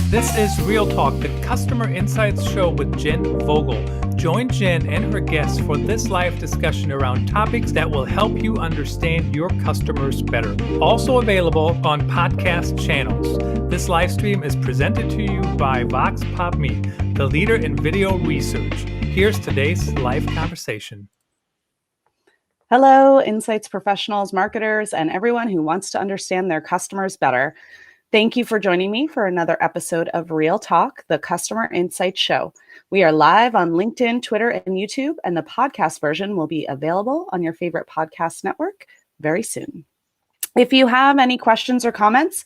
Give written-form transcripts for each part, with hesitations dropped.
This is Real Talk, the Customer Insights Show with Jen Vogel. Join Jen and her guests for this live discussion around topics that will help you understand your customers better. Also available on podcast channels. This live stream is presented to you by Vox Pop.me, the leader in video research. Here's today's live conversation. Hello, insights professionals, marketers, and everyone who wants to understand their customers better. Thank you for joining me for another episode of Real Talk, the Customer Insights Show. We are live on LinkedIn, Twitter, and YouTube, and the podcast version will be available on your favorite podcast network very soon. If you have any questions or comments,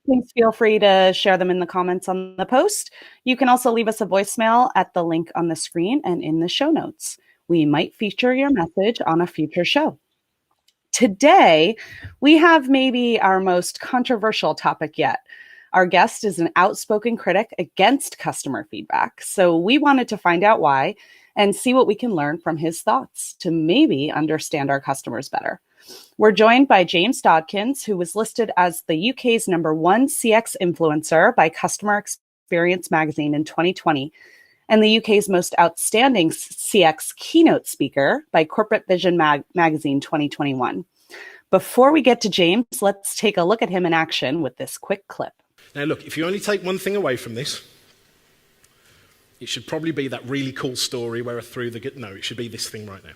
please feel free to share them in the comments on the post. You can also leave us a voicemail at the link on the screen and in the show notes. We might feature your message on a future show. Today, we have maybe our most controversial topic yet. Our guest is an outspoken critic against customer feedback, so we wanted to find out why and see what we can learn from his thoughts to maybe understand our customers better. We're joined by James Dodkins, who was listed as the UK's #1 CX influencer by Customer Experience magazine in 2020, and the UK's most outstanding CX keynote speaker by Corporate Vision magazine 2021. Before we get to James, let's take a look at him in action with this quick clip. Now look, if you only take one thing away from this, it should probably be that really cool story where I threw the... No, it should be this thing right now.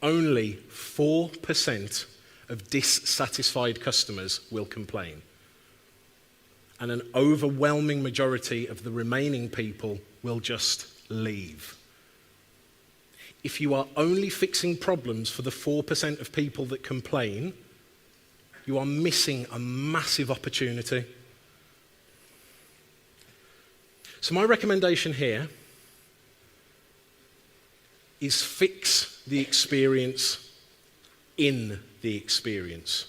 Only 4% of dissatisfied customers will complain. And an overwhelming majority of the remaining people will just leave. If you are only fixing problems for the 4% of people that complain, you are missing a massive opportunity. So my recommendation here is fix the experience in the experience.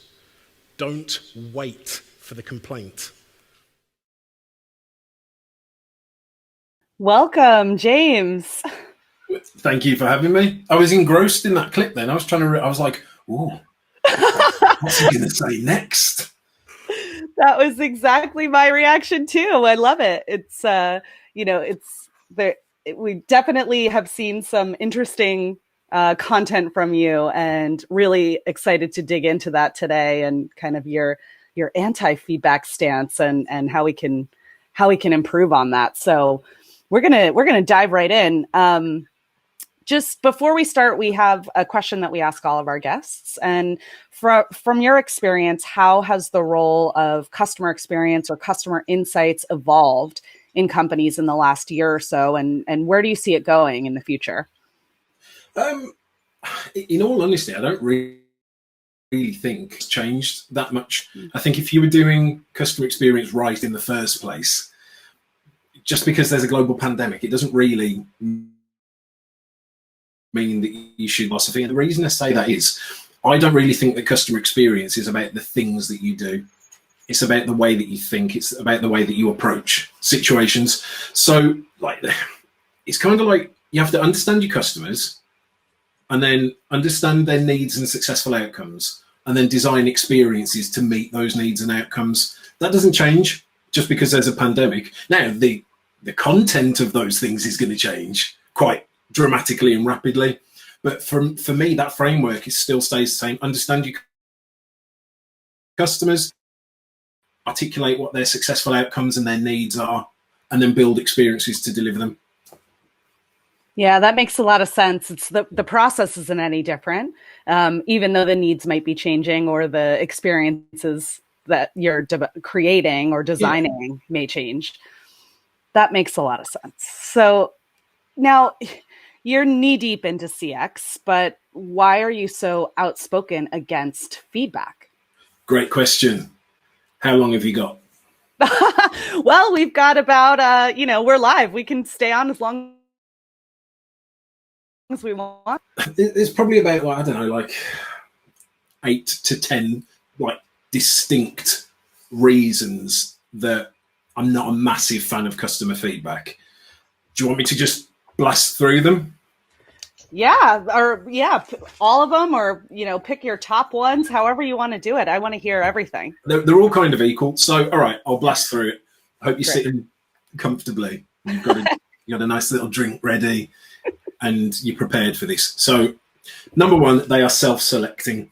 Don't wait for the complaint. Welcome, James. Thank you for having me. I was engrossed in that clip then. I was like, ooh, what's he going to say next? That was exactly my reaction too. I love it. It's, we definitely have seen some interesting content from you and really excited to dig into that today and kind of your anti-feedback stance and how we can improve on that. So we're gonna dive right in. Just before we start, we have a question that we ask all of our guests. And from your experience, how has the role of customer experience or customer insights evolved in companies in the last year or so? And where do you see it going in the future? In all honesty, I don't really think it's changed that much. I think if you were doing customer experience right in the first place, just because there's a global pandemic, it doesn't really mean that you should philosophy. And the reason I say that is I don't really think that customer experience is about the things that you do. It's about the way that you think. It's about the way that you approach situations. So it's kind of like you have to understand your customers and then understand their needs and successful outcomes and then design experiences to meet those needs and outcomes. That doesn't change just because there's a pandemic. Now, the content of those things is going to change quite dramatically and rapidly. But for me, that framework still stays the same. Understand your customers, articulate what their successful outcomes and their needs are, and then build experiences to deliver them. Yeah, that makes a lot of sense. It's the process isn't any different, even though the needs might be changing or the experiences that you're creating or designing may change. That makes a lot of sense. So now you're knee deep into CX, but why are you so outspoken against feedback? Great question. How long have you got? Well, we've got about, we're live. We can stay on as long as we want. There's probably about, 8 to 10 distinct reasons that I'm not a massive fan of customer feedback. Do you want me to just blast through them? Yeah, all of them, or pick your top ones, however you want to do it. I want to hear everything. They're all kind of equal. So, all right, I'll blast through it. I hope you're Great. sitting comfortably. You've got a nice little drink ready and you're prepared for this. So number one, they are self-selecting.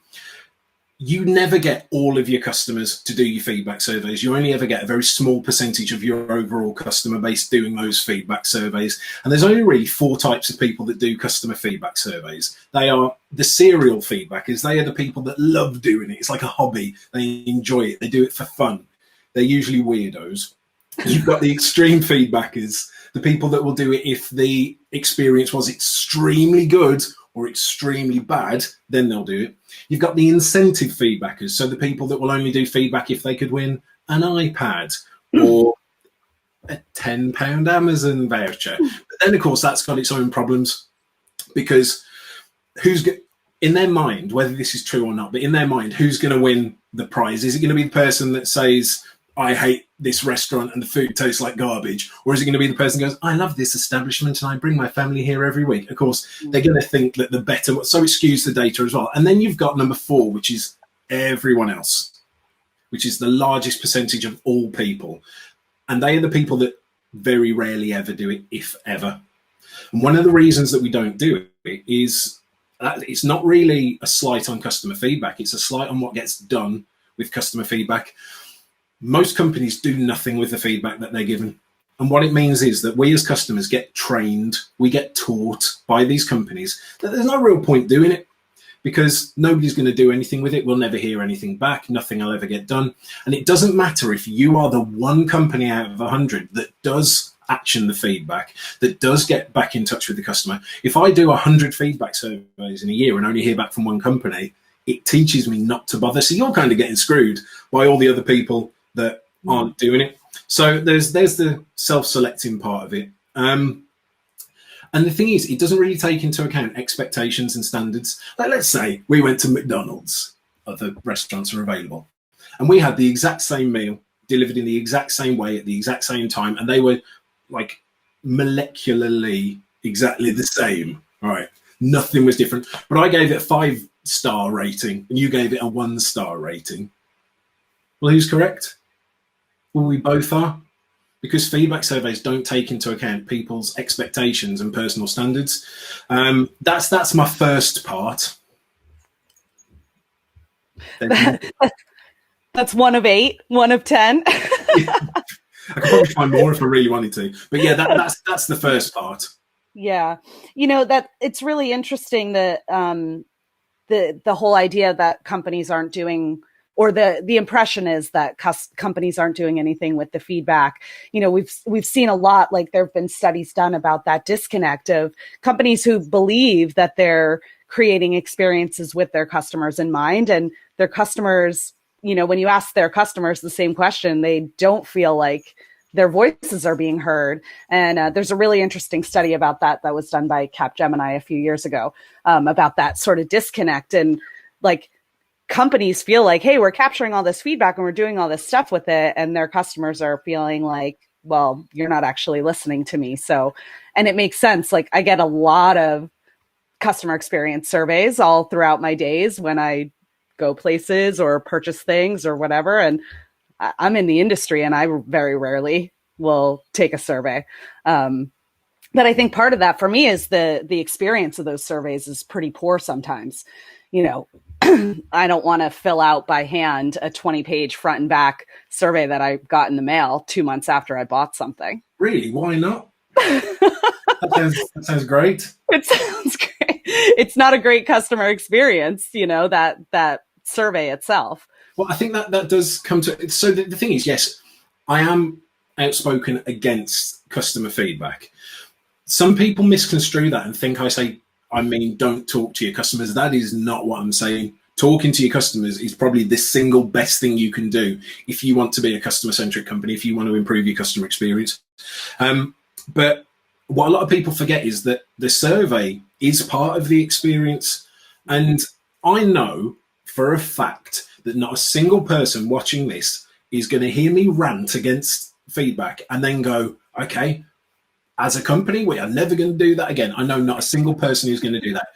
You never get all of your customers to do your feedback surveys. You only ever get a very small percentage of your overall customer base doing those feedback surveys. And there's only really 4 types of people that do customer feedback surveys. They are the serial feedbackers. They are the people that love doing it. It's like a hobby. They enjoy it. They do it for fun. They're usually weirdos. You've got the extreme feedbackers, the people that will do it if the experience was extremely good or extremely bad, then they'll do it. You've got the incentive feedbackers, so the people that will only do feedback if they could win an iPad or a £10 Amazon voucher. But then, of course, that's got its own problems, because in their mind, whether this is true or not, but in their mind, who's going to win the prize? Is it going to be the person that says, I hate this restaurant and the food tastes like garbage? Or is it going to be the person who goes, I love this establishment and I bring my family here every week? Of course, they're going to think that the better, so it skews the data as well. And then you've got number 4, which is everyone else, which is the largest percentage of all people. And they are the people that very rarely ever do it, if ever. And one of the reasons that we don't do it is it's not really a slight on customer feedback. It's a slight on what gets done with customer feedback. Most companies do nothing with the feedback that they're given. And what it means is that we as customers get trained, we get taught by these companies that there's no real point doing it, because nobody's going to do anything with it. We'll never hear anything back. Nothing will ever get done. And it doesn't matter if you are the one company out of 100 that does action the feedback, that does get back in touch with the customer. If I do 100 feedback surveys in a year and only hear back from one company, it teaches me not to bother. So you're kind of getting screwed by all the other people that aren't doing it. So there's the self-selecting part of it. And the thing is, it doesn't really take into account expectations and standards. Like, let's say we went to McDonald's, other restaurants are available, and we had the exact same meal delivered in the exact same way at the exact same time, and they were like molecularly exactly the same. All right, nothing was different. But I gave it a 5-star rating, and you gave it a 1-star rating. Well, who's correct? Well, we both are, because feedback surveys don't take into account people's expectations and personal standards. That's my first part. That's 1 of 8, 1 of 10. I could probably find more if I really wanted to, but yeah, that's the first part. Yeah, that it's really interesting that the whole idea that companies aren't doing, or the impression is that companies aren't doing anything with the feedback. We've seen a lot, like there have been studies done about that disconnect of companies who believe that they're creating experiences with their customers in mind, and their customers, when you ask their customers the same question, they don't feel like their voices are being heard. And there's a really interesting study about that was done by Capgemini a few years ago, about that sort of disconnect. And like, companies feel like, hey, we're capturing all this feedback and we're doing all this stuff with it, and their customers are feeling like, well, you're not actually listening to me. So, and it makes sense. Like, I get a lot of customer experience surveys all throughout my days when I go places or purchase things or whatever. And I'm in the industry, and I very rarely will take a survey. But I think part of that for me is the experience of those surveys is pretty poor sometimes. I don't want to fill out by hand a 20-page front and back survey that I got in the mail 2 months after I bought something. Really? Why not? That sounds great. It sounds great. It's not a great customer experience, that survey itself. Well, I think that does come to... So the thing is, yes, I am outspoken against customer feedback. Some people misconstrue that and think I mean, don't talk to your customers. That is not what I'm saying. Talking to your customers is probably the single best thing you can do if you want to be a customer-centric company, if you want to improve your customer experience. But what a lot of people forget is that the survey is part of the experience. And I know for a fact that not a single person watching this is going to hear me rant against feedback and then go, okay, as a company, we are never going to do that again. I know not a single person who's going to do that.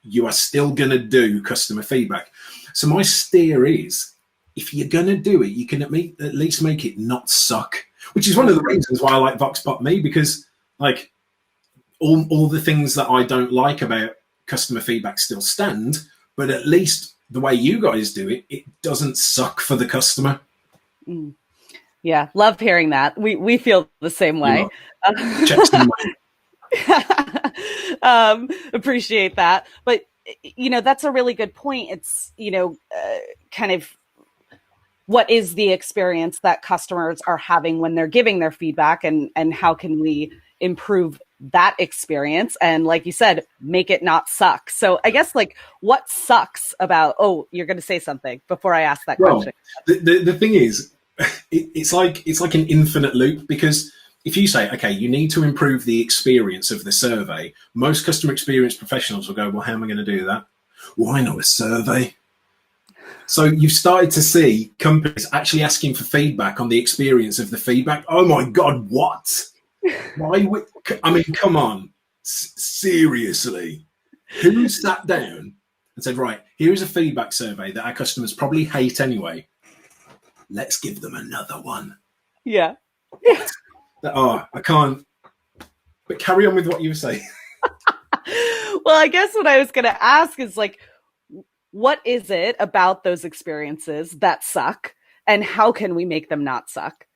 You are still going to do customer feedback. So my steer is, if you're going to do it, you can at least make it not suck. which is one of the reasons why I like Vox Pop Me, because like all the things that I don't like about customer feedback still stand, but at least the way you guys do it, it doesn't suck for the customer. Yeah, love hearing that. We feel the same way. Appreciate that. But, that's a really good point. It's, kind of what is the experience that customers are having when they're giving their feedback, and how can we improve that experience? And like you said, make it not suck. So I guess what sucks about, you're going to say something before I ask that question. The thing is, it's like an infinite loop, because if you say, okay, you need to improve the experience of the survey, most customer experience professionals will go, well, how am I going to do that? Well, I know a survey. So you've started to see companies actually asking for feedback on the experience of the feedback. Oh my God, what? Why would, I mean, come on, seriously. Who sat down and said, right, here's a feedback survey that our customers probably hate anyway. Let's give them another one. Yeah. I can't. But carry on with what you were saying. Well, I guess what I was going to ask is what is it about those experiences that suck, and how can we make them not suck?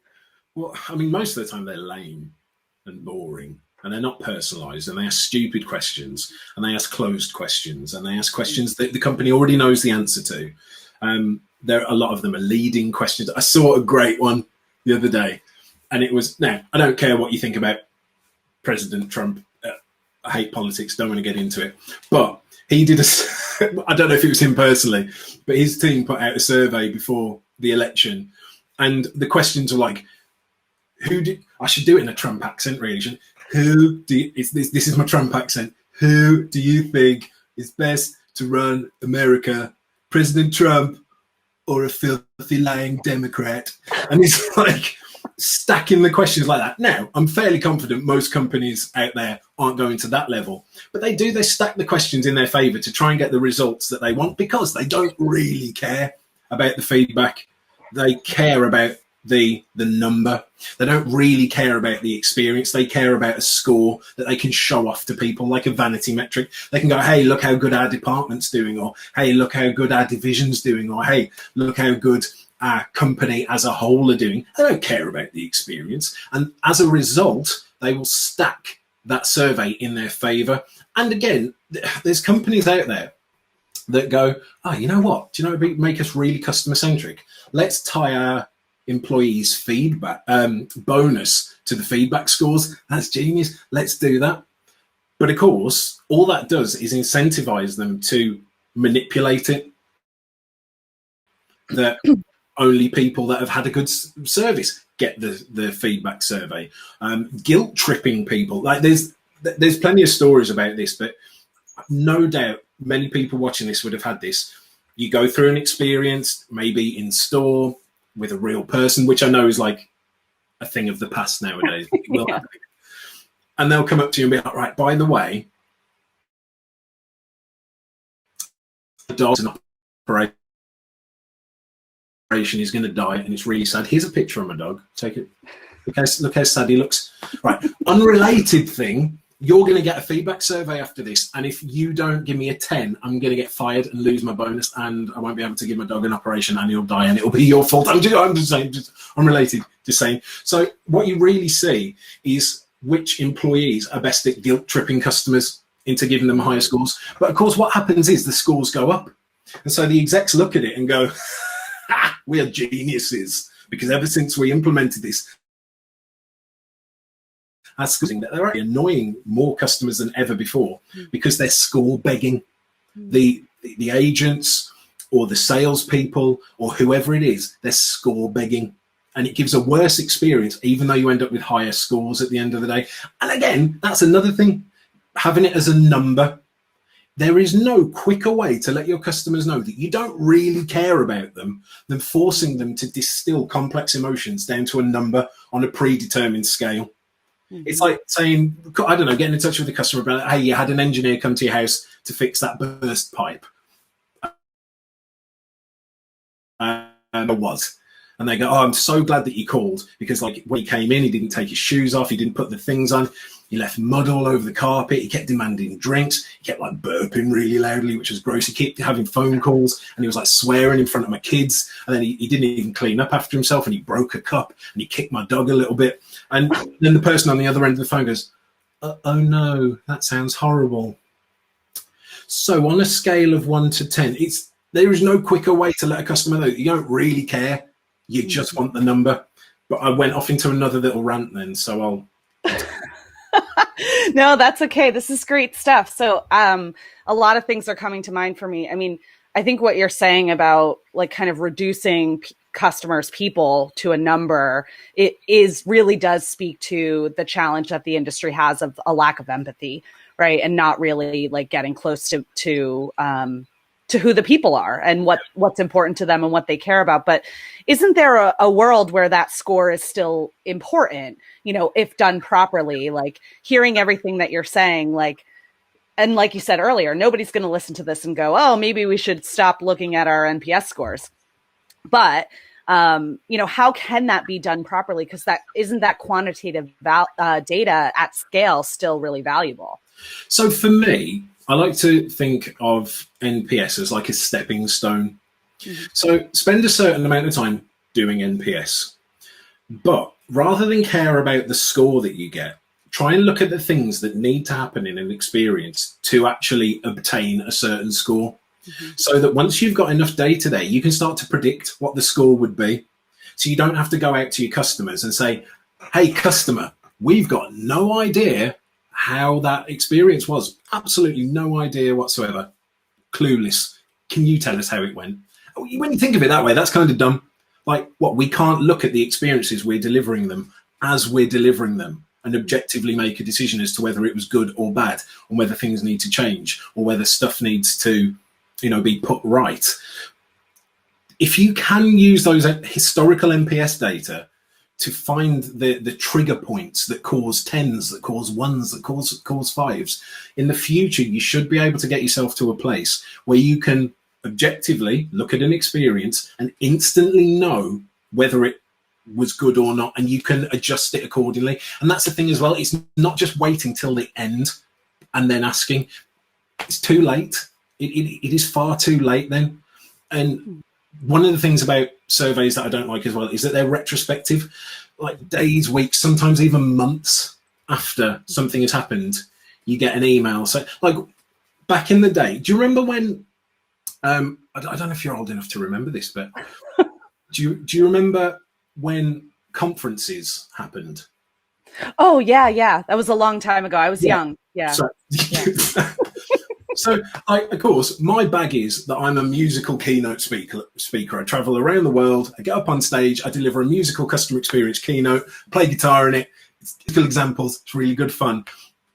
Well, I mean, most of the time they're lame and boring, and they're not personalized, and they ask stupid questions, and they ask closed questions, and they ask questions that the company already knows the answer to. A lot of them are leading questions. I saw a great one the other day, and it was, now, I don't care what you think about President Trump. I hate politics, don't want to get into it. But he did I don't know if it was him personally, but his team put out a survey before the election, and the questions were like, I should do it in a Trump accent, really. This is my Trump accent. Who do you think is best to run America, President Trump or a filthy lying Democrat? And it's like stacking the questions like that. Now, I'm fairly confident most companies out there aren't going to that level, but they stack the questions in their favor to try and get the results that they want, because they don't really care about the feedback. They care about the number. They don't really care about the experience. They care about a score that they can show off to people, like a vanity metric. They can go, hey, look how good our department's doing, or hey, look how good our division's doing, or hey, look how good our company as a whole are doing. They don't care about the experience, and as a result they will stack that survey in their favor. And again, there's companies out there that go, you know what, do you know what would make us really customer centric? Let's tie our employees' feedback bonus to the feedback scores. That's genius. Let's do that. But of course, all that does is incentivize them to manipulate it, that only people that have had a good service get the feedback survey. Guilt tripping people. Like there's plenty of stories about this, but no doubt many people watching this would have had this. You go through an experience, maybe in store with a real person, which I know is like a thing of the past nowadays. It will happen. And they'll come up to you and be like, right, by the way, the dog's an operation is going to die, and it's really sad. Here's a picture of my dog. Take it. Look how sad he looks. Right. Unrelated thing. You're going to get a feedback survey after this, and if you don't give me a 10, I'm going to get fired and lose my bonus, and I won't be able to give my dog an operation, and he'll die, and it'll be your fault. I'm just saying, unrelated, just saying. So what you really see is which employees are best at guilt tripping customers into giving them higher scores. But of course, what happens is the scores go up, and so the execs look at it and go, we are geniuses, because ever since we implemented this, that they're actually annoying more customers than ever before, because they're score begging. The agents or the salespeople or whoever it is, they're score begging, and it gives a worse experience, even though you end up with higher scores at the end of the day. And again, that's another thing, having it as a number. There is no quicker way to let your customers know that you don't really care about them than forcing them to distill complex emotions down to a number on a predetermined scale. It's like saying, I don't know, getting in touch with the customer about, hey, you had an engineer come to your house to fix that burst pipe. And it was. And they go, oh, I'm so glad that you called, because like when he came in, he didn't take his shoes off, he didn't put the things on, he left mud all over the carpet, he kept demanding drinks, he kept like burping really loudly, which was gross, he kept having phone calls, and he was like swearing in front of my kids, and then he didn't even clean up after himself, and he broke a cup, and he kicked my dog a little bit. And then the person on the other end of the phone goes, oh no, that sounds horrible. So on a scale of 1 to 10, there is no quicker way to let a customer know that you don't really care. You just want the number. But I went off into another little rant then, so I'll... No, that's okay. This is great stuff. So a lot of things are coming to mind for me. I mean, I think what you're saying about like kind of reducing customers, people to a number, it really does speak to the challenge that the industry has of a lack of empathy, right? And not really like getting close to who the people are and what's important to them and what they care about. But isn't there a world where that score is still important, if done properly? Like hearing everything that you're saying, and like you said earlier, nobody's going to listen to this and go, oh, maybe we should stop looking at our NPS scores. But, how can that be done properly? Because isn't that quantitative data at scale still really valuable? So for me, I like to think of NPS as like a stepping stone. Mm-hmm. So spend a certain amount of time doing NPS, but rather than care about the score that you get, try and look at the things that need to happen in an experience to actually obtain a certain score. Mm-hmm. So that once you've got enough data there, you can start to predict what the score would be. So you don't have to go out to your customers and say, hey, customer, we've got no idea how that experience was. Absolutely no idea whatsoever. Clueless. Can you tell us how it went? When you think of it that way, that's kind of dumb. Like, what, we can't look at the experiences we're delivering them as we're delivering them and objectively make a decision as to whether it was good or bad, or whether things need to change, or whether stuff needs to, be put right. If you can use those historical NPS data to find the trigger points that cause 10s, that cause 1s, that cause 5s, in the future, you should be able to get yourself to a place where you can objectively look at an experience and instantly know whether it was good or not, and you can adjust it accordingly. And that's the thing as well. It's not just waiting till the end and then asking. It's too late. It is far too late then. And one of the things about surveys that I don't like as well is that they're retrospective, like days, weeks, sometimes even months after something has happened, you get an email. So like back in the day, do you remember when, I don't know if you're old enough to remember this, but do you remember when conferences happened? Oh, yeah. That was a long time ago. I was young. Yeah. So, of course, my bag is that I'm a musical keynote speaker. I travel around the world. I get up on stage. I deliver a musical customer experience keynote, play guitar in it. It's typical examples. It's really good fun.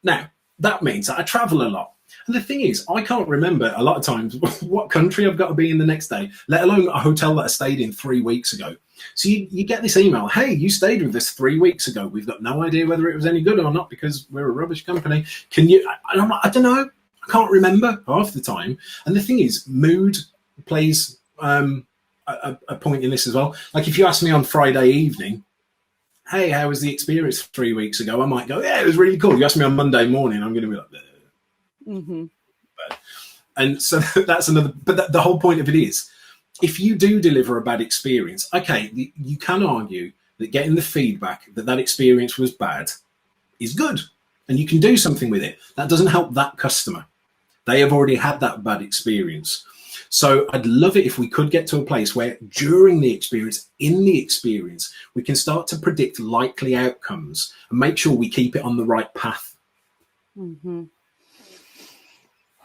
Now, that means that I travel a lot. And the thing is, I can't remember a lot of times what country I've got to be in the next day, let alone a hotel that I stayed in 3 weeks ago. So you get this email, hey, you stayed with us 3 weeks ago. We've got no idea whether it was any good or not because we're a rubbish company. Can you, and I'm like, I don't know. I can't remember half the time. And the thing is, mood plays a point in this as well. Like if you ask me on Friday evening, hey, how was the experience 3 weeks ago? I might go, yeah, it was really cool. You ask me on Monday morning, I'm going to be like, mm-hmm. And so that's another, but the whole point of it is, if you do deliver a bad experience, okay, you can argue that getting the feedback that experience was bad is good, and you can do something with it. That doesn't help that customer. They have already had that bad experience. So I'd love it if we could get to a place where during the experience, in the experience, we can start to predict likely outcomes and make sure we keep it on the right path. Mm-hmm.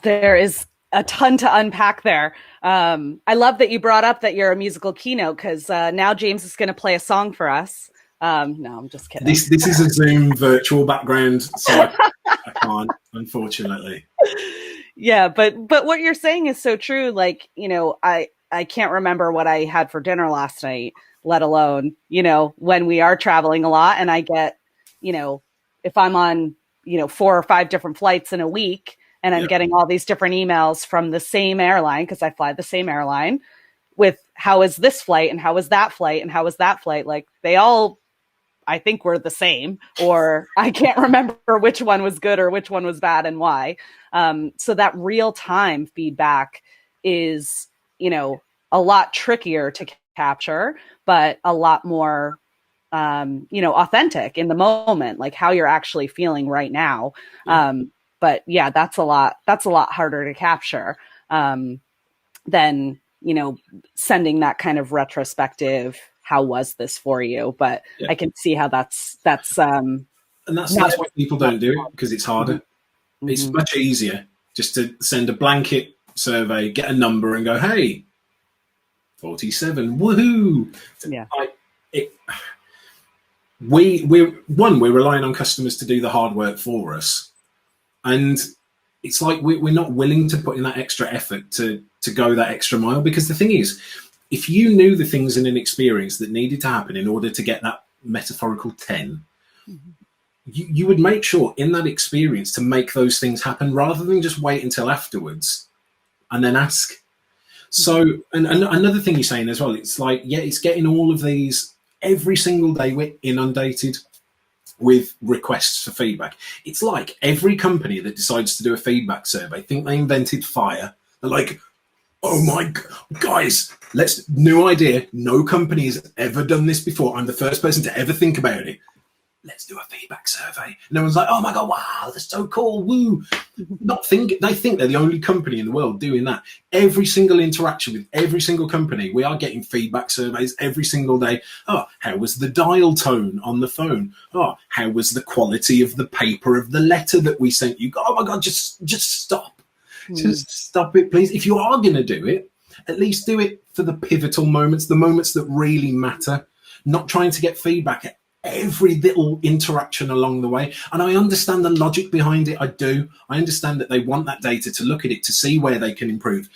There is a ton to unpack there. I love that you brought up that you're a musical keynote, because now James is going to play a song for us. No, I'm just kidding. This is a Zoom virtual background, so I can't, unfortunately. Yeah, but what you're saying is so true. Like, I can't remember what I had for dinner last night, let alone, when we are traveling a lot and I get, if I'm on, 4 or 5 different flights in a week and I'm getting all these different emails from the same airline, because I fly the same airline, with how is this flight and how is that flight and how is that flight? Like they all, I think, were the same, or I can't remember which one was good or which one was bad and why. So that real time feedback is, a lot trickier to capture, but a lot more, authentic in the moment, like how you're actually feeling right now. Yeah. But yeah, that's a lot harder to capture than, sending that kind of retrospective, how was this for you? But Yeah. I can see how that's And that's why people don't do it, because it's harder. Mm-hmm. It's much easier just to send a blanket survey, get a number, and go, "Hey, 47, woohoo!" Yeah. We're relying on customers to do the hard work for us, and it's like we're not willing to put in that extra effort to go that extra mile. Because the thing is, if you knew the things in an experience that needed to happen in order to get that metaphorical 10, you would make sure in that experience to make those things happen, rather than just wait until afterwards and then ask. So, and another thing you're saying as well, it's like, yeah, it's getting all of these every single day. We're inundated with requests for feedback. It's like every company that decides to do a feedback survey think they invented fire. They're like, oh my guys, new idea. No company has ever done this before. I'm the first person to ever think about it. Let's do a feedback survey. And everyone's like, oh my God, wow, that's so cool, woo. They think they're the only company in the world doing that. Every single interaction with every single company, we are getting feedback surveys every single day. Oh, how was the dial tone on the phone? Oh, how was the quality of the paper of the letter that we sent you? Oh my God, just stop. Just stop it, please. If you are going to do it, at least do it for the pivotal moments, the moments that really matter, not trying to get feedback at every little interaction along the way. And I understand the logic behind it. I do. I understand that they want that data to look at it, to see where they can improve.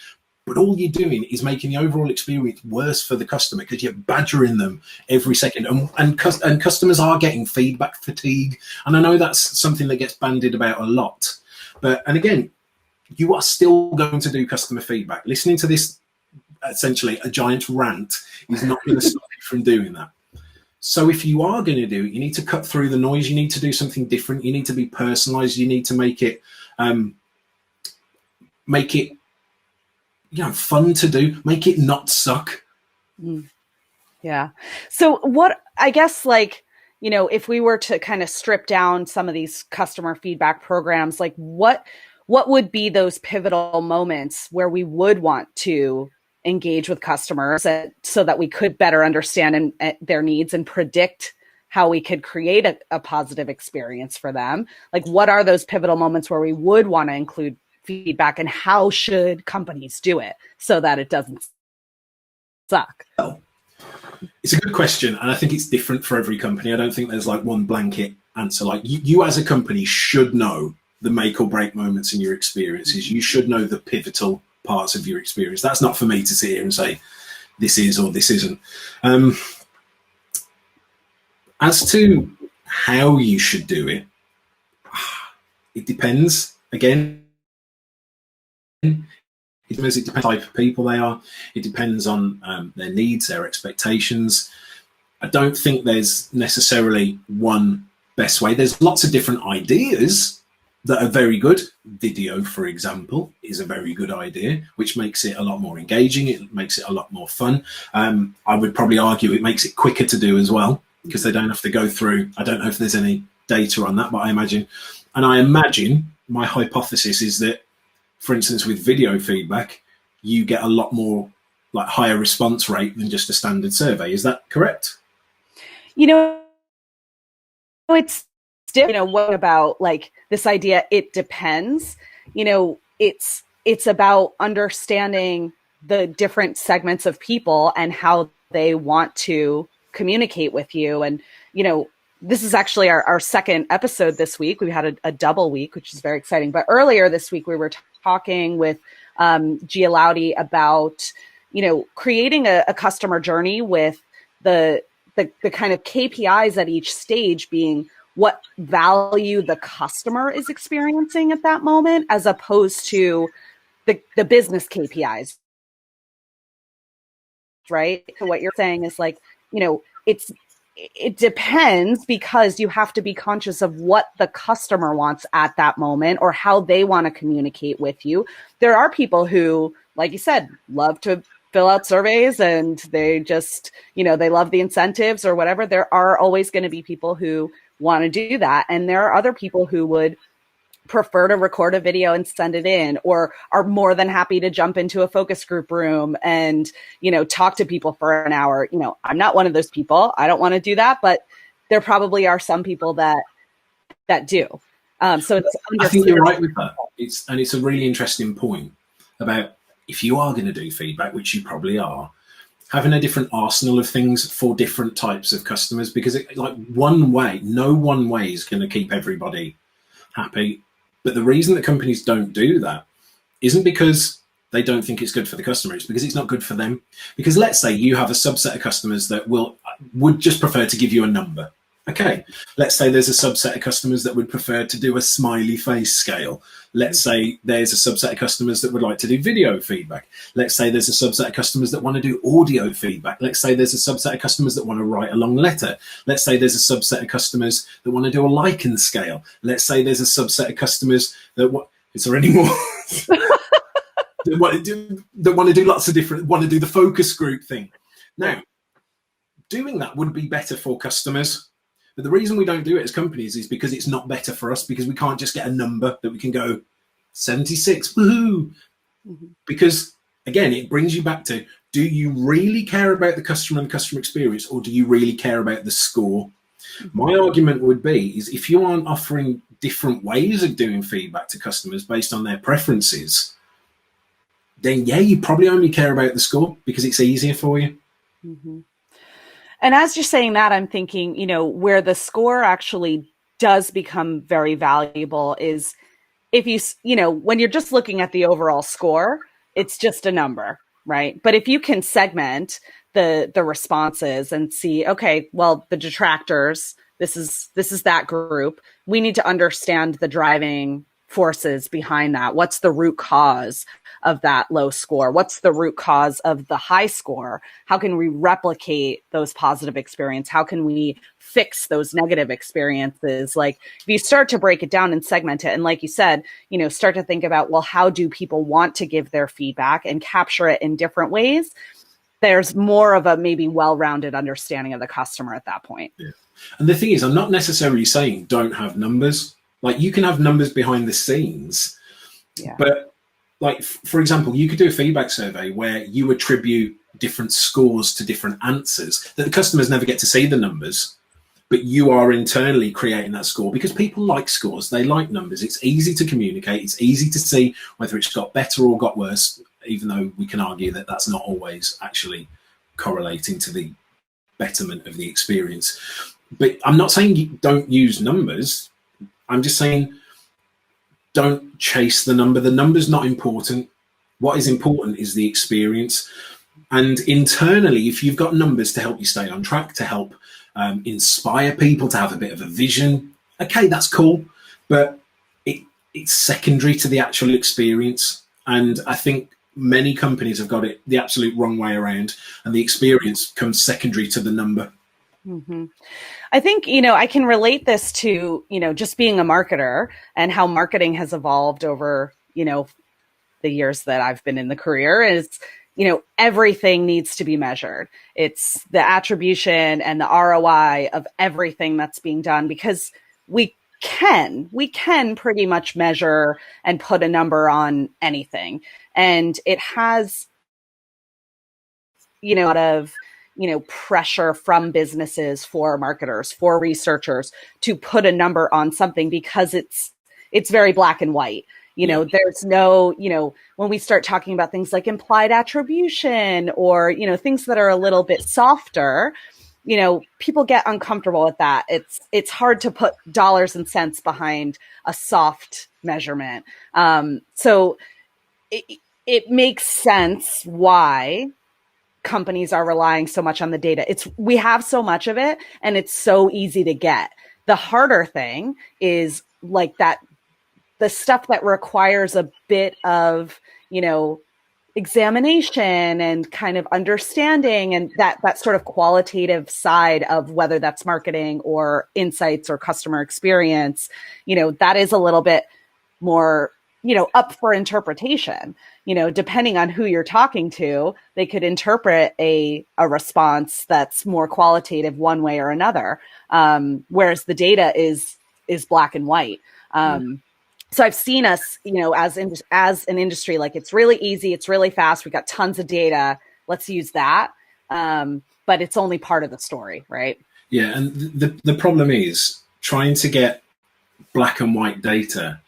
But all you're doing is making the overall experience worse for the customer, because you're badgering them every second. And customers are getting feedback fatigue. And I know that's something that gets bandied about a lot. And again, you are still going to do customer feedback. Listening to this, essentially a giant rant, is not going to stop you from doing that. So if you are going to do it, you need to cut through the noise. You need to do something different. You need to be personalized. You need to make it fun to do. Make it not suck. Yeah. So what, I guess, if we were to kind of strip down some of these customer feedback programs, like what would be those pivotal moments where we would want to engage with customers so that we could better understand their needs and predict how we could create a positive experience for them? Like, what are those pivotal moments where we would want to include feedback, and how should companies do it so that it doesn't suck? Well, it's a good question, and I think it's different for every company. I don't think there's like one blanket answer. Like you as a company should know the make or break moments in your experiences. You should know the pivotal parts of your experience. That's not for me to sit here and say this is or this isn't. As to how you should do it, it depends. Again, it depends on the type of people they are. It depends on their needs, their expectations. I don't think there's necessarily one best way. There's lots of different ideas that are very good. Video, for example, is a very good idea, which makes it a lot more engaging. It makes it a lot more fun. I would probably argue it makes it quicker to do as well, because they don't have to go through. I don't know if there's any data on that, but I imagine my hypothesis is that, for instance, with video feedback, you get a lot more higher response rate than just a standard survey. Is that correct? It's different. What about this idea? It depends. It's about understanding the different segments of people and how they want to communicate with you. And, this is actually our second episode this week. We had a double week, which is very exciting. But earlier this week, we were talking with Gia Laudy about, creating a customer journey with the kind of KPIs at each stage being what value the customer is experiencing at that moment, as opposed to the business KPIs, right? So what you're saying is like, it depends, because you have to be conscious of what the customer wants at that moment or how they want to communicate with you. There are people who, like you said, love to fill out surveys and they just, they love the incentives or whatever. There are always going to be people who want to do that. And there are other people who would prefer to record a video and send it in, or are more than happy to jump into a focus group room and, talk to people for an hour. I'm not one of those people. I don't want to do that, but there probably are some people that do. So it's I think you're right with that. It's a really interesting point about, if you are going to do feedback, which you probably are, having a different arsenal of things for different types of customers, because no one way is going to keep everybody happy. But the reason that companies don't do that isn't because they don't think it's good for the customer. It's because it's not good for them. Because let's say you have a subset of customers that would just prefer to give you a number. Okay, let's say there's a subset of customers that would prefer to do a smiley face scale. Let's say there's a subset of customers that would like to do video feedback. Let's say there's a subset of customers that want to do audio feedback. Let's say there's a subset of customers that want to write a long letter. Let's say there's a subset of customers that want to do a Likert scale. Let's say there's a subset of customers that is there any more? that want to do lots of different, want to do the focus group thing. Now, doing that would be better for customers. But the reason we don't do it as companies is because it's not better for us, because we can't just get a number that we can go 76, woohoo. Mm-hmm. Because again, it brings you back to, do you really care about the customer and customer experience, or do you really care about the score? Mm-hmm. My argument would be, is if you aren't offering different ways of doing feedback to customers based on their preferences, then yeah, you probably only care about the score because it's easier for you. Mm-hmm. And as you're saying that, I'm thinking, where the score actually does become very valuable is if when you're just looking at the overall score, it's just a number, right? But if you can segment the responses and see, okay, well, the detractors, this is that group. We need to understand the driving forces behind that. What's the root cause of that low score? What's the root cause of the high score? How can we replicate those positive experiences? How can we fix those negative experiences? Like, if you start to break it down and segment it, and like you said, start to think about, well, how do people want to give their feedback and capture it in different ways? There's more of a maybe well-rounded understanding of the customer at that point. Yeah. And the thing is, I'm not necessarily saying don't have numbers. Like, you can have numbers behind the scenes, but like, for example, you could do a feedback survey where you attribute different scores to different answers that the customers never get to see the numbers, but you are internally creating that score because people like scores. They like numbers. It's easy to communicate. It's easy to see whether it's got better or got worse, even though we can argue that that's not always actually correlating to the betterment of the experience. But I'm not saying you don't use numbers. I'm just saying, don't chase the number. The number's not important. What is important is the experience. And internally, if you've got numbers to help you stay on track, to help inspire people to have a bit of a vision, okay, that's cool. But it's secondary to the actual experience. And I think many companies have got it the absolute wrong way around. And the experience comes secondary to the number. Mm-hmm. I think, I can relate this to, just being a marketer and how marketing has evolved over, the years that I've been in the career is, everything needs to be measured. It's the attribution and the ROI of everything that's being done, because we can pretty much measure and put a number on anything. And it has, a lot of, pressure from businesses for marketers, for researchers to put a number on something because it's very black and white. There's no, when we start talking about things like implied attribution or, things that are a little bit softer, people get uncomfortable with that. It's hard to put dollars and cents behind a soft measurement. So it makes sense why companies are relying so much on the data. We have so much of it and it's so easy to get. The harder thing is like that, the stuff that requires a bit of, examination and kind of understanding, and that sort of qualitative side of whether that's marketing or insights or customer experience, that is a little bit more, up for interpretation. Depending on who you're talking to, they could interpret a response that's more qualitative one way or another, whereas the data is black and white. So I've seen us, as an industry, like, it's really easy, it's really fast, we got tons of data, let's use that. But it's only part of the story, right? Yeah, and the problem is trying to get black and white data.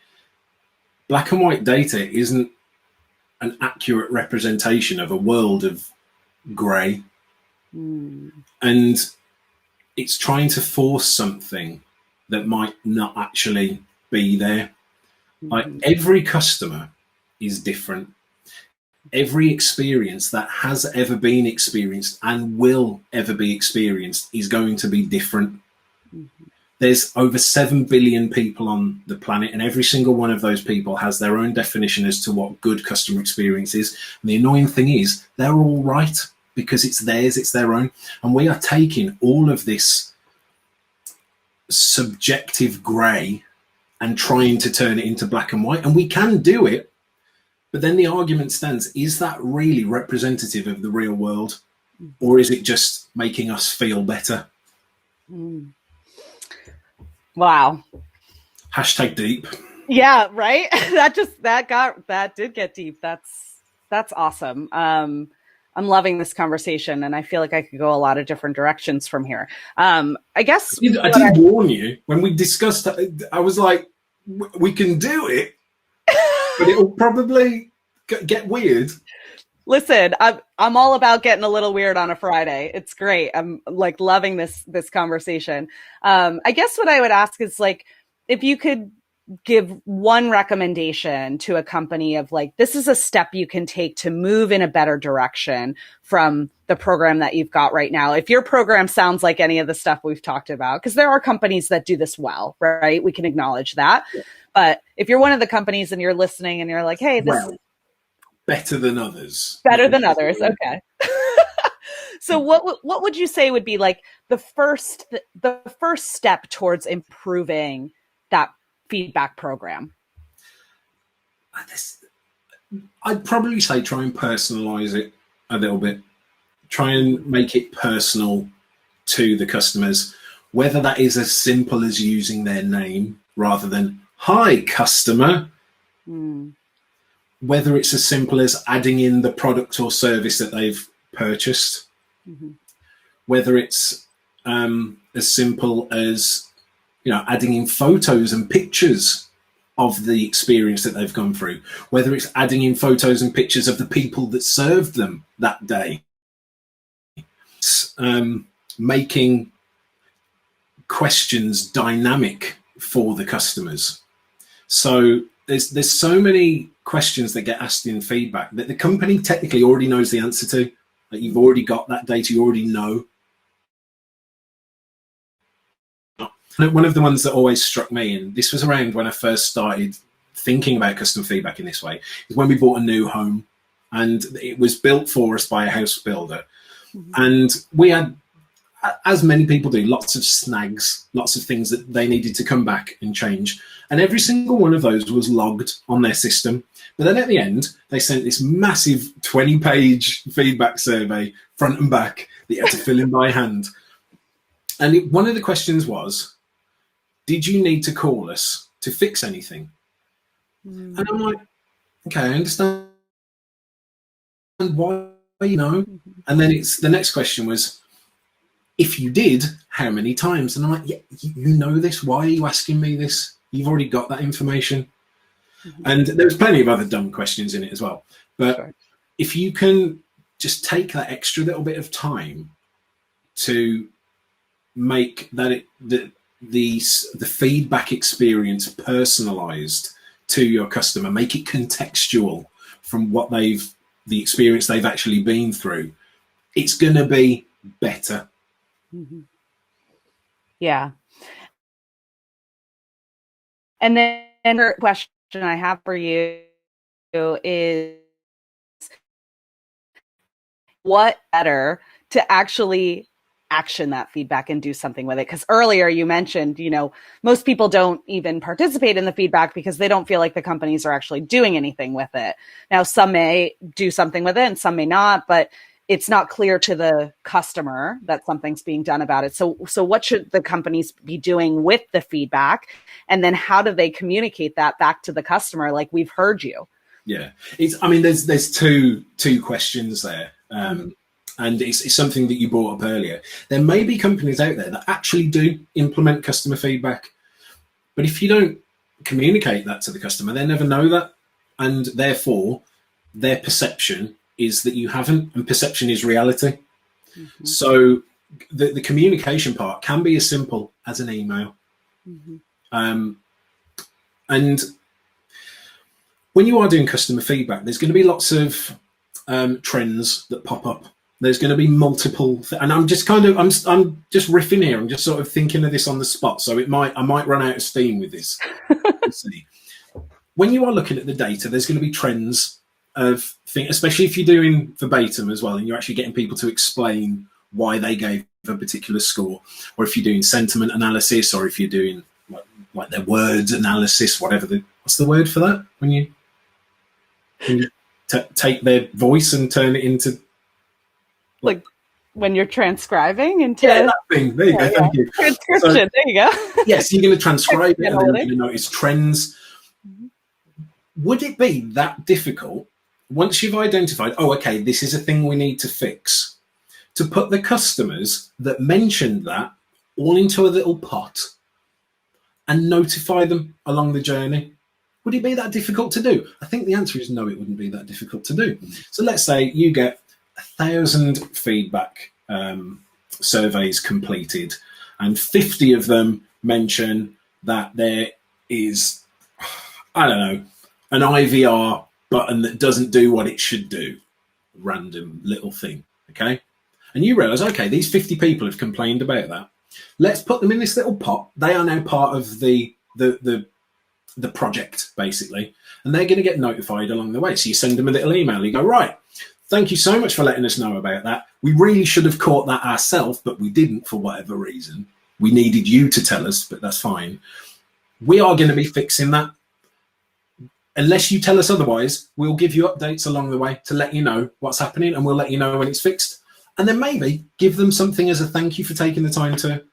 Black and white data isn't an accurate representation of a world of grey. And it's trying to force something that might not actually be there. Like, every customer is different. Every experience that has ever been experienced and will ever be experienced is going to be different. There's over 7 billion people on the planet, and every single one of those people has their own definition as to what good customer experience is. And the annoying thing is, they're all right because it's theirs, it's their own. And we are taking all of this subjective grey and trying to turn it into black and white. And we can do it, but then the argument stands, is that really representative of the real world? Or is it just making us feel better? Wow. Hashtag deep. Yeah, right. that did get deep. That's awesome. I'm loving this conversation, and I feel like I could go a lot of different directions from here. I guess I did warn you when we discussed it. I was like, we can do it, but it'll probably get weird. Listen, I'm all about getting a little weird on a Friday. It's great. I'm like loving this conversation. I guess what I would ask is, like, if you could give one recommendation to a company of, like, this is a step you can take to move in a better direction from the program that you've got right now. If your program sounds like any of the stuff we've talked about, because there are companies that do this well, right? We can acknowledge that. Yeah. But if you're one of the companies and you're listening and you're like, hey, this is better than others. Better than others. Okay. So what would you say would be, like, the first step towards improving that feedback program? I'd probably say try and personalize it a little bit. Try and make it personal to the customers, whether that is as simple as using their name rather than "Hi, customer." Whether it's as simple as adding in the product or service that they've purchased, whether it's as simple as adding in photos and pictures of the experience that they've gone through, whether it's adding in photos and pictures of the people that served them that day, making questions dynamic for the customers. So there's so many questions that get asked in feedback that the company technically already knows the answer to. Like, you've already got that data, you already know. One of the ones that always struck me, and this was around when I first started thinking about custom feedback in this way, is when we bought a new home, and it was built for us by a house builder. And we had, as many people do, lots of snags, lots of things that they needed to come back and change. And every single one of those was logged on their system. But then at the end, they sent this massive 20-page feedback survey, front and back, that you had to fill in by hand. And one of the questions was, did you need to call us to fix anything? And I'm like, okay, I understand why, And then the next question was, if you did, how many times? And I'm like, yeah, you know this. Why are you asking me this? You've already got that information. And there's plenty of other dumb questions in it as well. But if you can just take that extra little bit of time to make that the feedback experience personalized to your customer, make it contextual from what the experience they've actually been through, it's going to be better. Yeah. And then another question I have for you is, what better to actually action that feedback and do something with it? Because earlier you mentioned, most people don't even participate in the feedback because they don't feel like the companies are actually doing anything with it. Now, some may do something with it and some may not, but it's not clear to the customer that something's being done about it. So what should the companies be doing with the feedback? And then how do they communicate that back to the customer? Like, we've heard you. Yeah, there's two questions there. And it's something that you brought up earlier. There may be companies out there that actually do implement customer feedback, but if you don't communicate that to the customer, they never know that. And therefore, their perception is that you haven't, and perception is reality. Mm-hmm. So the communication part can be as simple as an email. Mm-hmm. And when you are doing customer feedback, there's going to be lots of trends that pop up. There's going to be multiple, and I'm just riffing here. I'm just sort of thinking of this on the spot. So I might run out of steam with this. Let's see. When you are looking at the data, there's going to be trends of things, especially if you're doing verbatim as well, and you're actually getting people to explain why they gave a particular score, or if you're doing sentiment analysis, or if you're doing like their words analysis, what's the word for that? When you take their voice and turn it into, like when you're transcribing into that thing. There you go. Thank you. Transcription. There you go. Yes, you're going to transcribe it, and then you're going to notice trends. Would it be that difficult once you've identified, okay, this is a thing we need to fix, to put the customers that mentioned that all into a little pot and notify them along the journey? Would it be that difficult to do? I think the answer is no, it wouldn't be that difficult to do. So let's say you get 1,000 feedback surveys completed, and 50 of them mention that there is, I don't know, an IVR button that doesn't do what it should do. Random little thing, okay? And you realize, okay, these 50 people have complained about that. Let's put them in this little pot. They are now part of the project, basically, and they're going to get notified along the way. So you send them a little email. You go, right, thank you so much for letting us know about that. We really should have caught that ourselves, but we didn't for whatever reason. We needed you to tell us, but that's fine. We are going to be fixing that. Unless you tell us otherwise, we'll give you updates along the way to let you know what's happening, and we'll let you know when it's fixed. And then maybe give them something as a thank you for taking the time to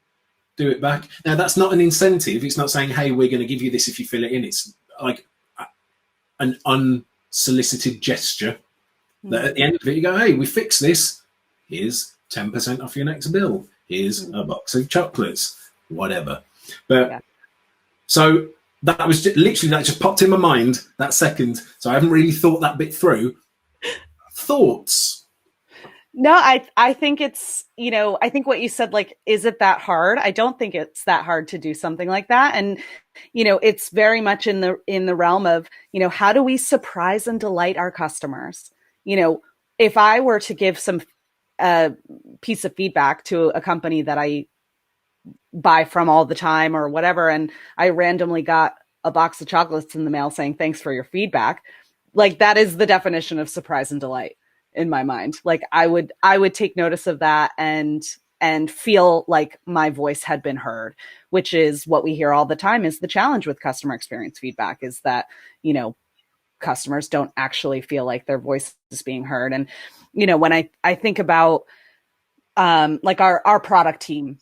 do it back. Now, that's not an incentive. It's not saying, hey, we're going to give you this if you fill it in. It's like an unsolicited gesture that at the end of it, you go, hey, we fixed this. Here's 10% off your next bill. Here's a box of chocolates, whatever. But so that was literally, that just popped in my mind that second. So I haven't really thought that bit through. Thoughts? No, I think it's, I think what you said, like, is it that hard? I don't think it's that hard to do something like that. And, it's very much in the realm of, how do we surprise and delight our customers? If I were to give some piece of feedback to a company that I buy from all the time or whatever, and I randomly got a box of chocolates in the mail saying, thanks for your feedback. Like, that is the definition of surprise and delight in my mind. Like, I would take notice of that and feel like my voice had been heard, which is what we hear all the time is the challenge with customer experience feedback, is that, customers don't actually feel like their voice is being heard. And, when I think about, like our product team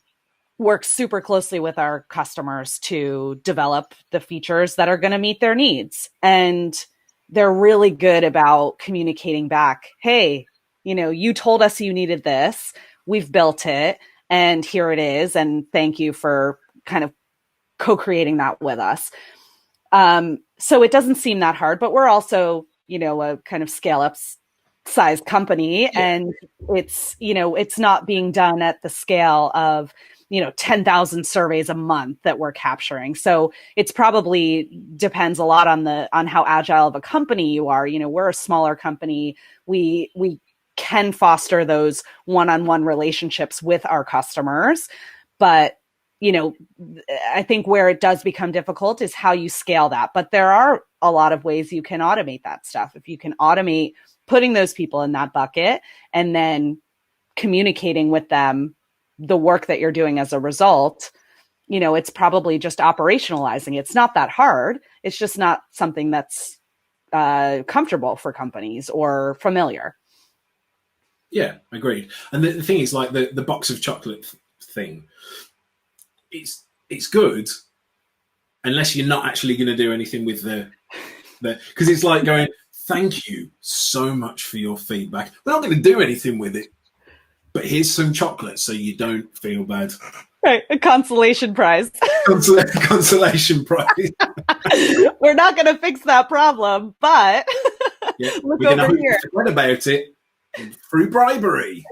works super closely with our customers to develop the features that are going to meet their needs. And they're really good about communicating back, hey, you told us you needed this, we've built it, and here it is. And thank you for kind of co-creating that with us. So it doesn't seem that hard, but we're also, a kind of scale up size company. And it's, it's not being done at the scale of, 10,000 surveys a month that we're capturing. So it's probably depends a lot on how agile of a company you are. We're a smaller company. We can foster those one-on-one relationships with our customers, but I think where it does become difficult is how you scale that. But there are a lot of ways you can automate that stuff. If you can automate putting those people in that bucket and then communicating with them the work that you're doing as a result, it's probably just operationalizing. It's not that hard. It's just not something that's comfortable for companies or familiar. Yeah, agreed. And the thing is, like the box of chocolate thing, it's good unless you're not actually going to do anything with the because it's like going, thank you so much for your feedback. We're not going to do anything with it, but here's some chocolate so you don't feel bad. Right, a consolation prize. Consolation prize. We're not going to fix that problem, but look over here. Forget about it through bribery.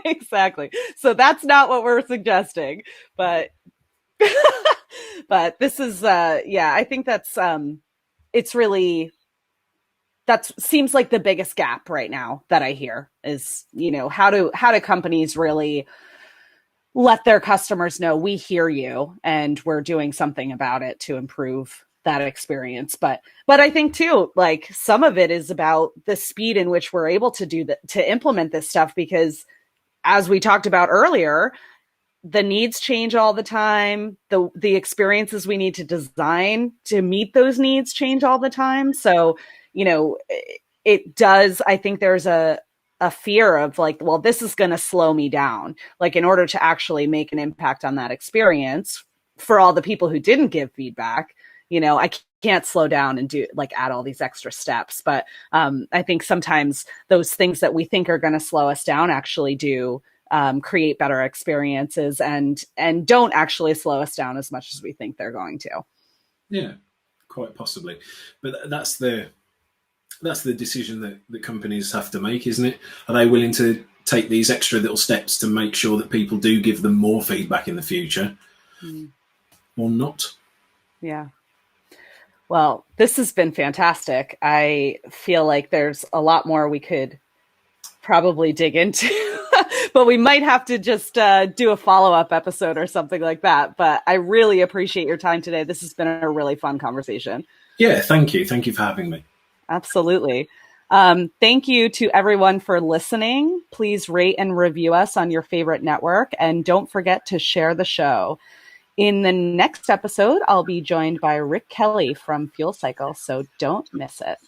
Exactly. So that's not what we're suggesting, but but this is I think that's it's really, that seems like the biggest gap right now that I hear is, how do companies really let their customers know we hear you and we're doing something about it to improve that experience. But I think too, like some of it is about the speed in which we're able to to implement this stuff, because as we talked about earlier, the needs change all the time. The experiences we need to design to meet those needs change all the time. So, it does, I think there's a fear of like, well, this is going to slow me down. Like in order to actually make an impact on that experience for all the people who didn't give feedback, I can't slow down and add all these extra steps. But I think sometimes those things that we think are going to slow us down actually do create better experiences and don't actually slow us down as much as we think they're going to. Yeah, quite possibly. But that's the decision that companies have to make, isn't it? Are they willing to take these extra little steps to make sure that people do give them more feedback in the future or not? Yeah. Well, this has been fantastic. I feel like there's a lot more we could probably dig into, but we might have to just do a follow-up episode or something like that. But I really appreciate your time today. This has been a really fun conversation. Yeah, thank you. Thank you for having me. Absolutely. Thank you to everyone for listening. Please rate and review us on your favorite network, and don't forget to share the show. In the next episode, I'll be joined by Rick Kelly from Fuel Cycle, so don't miss it.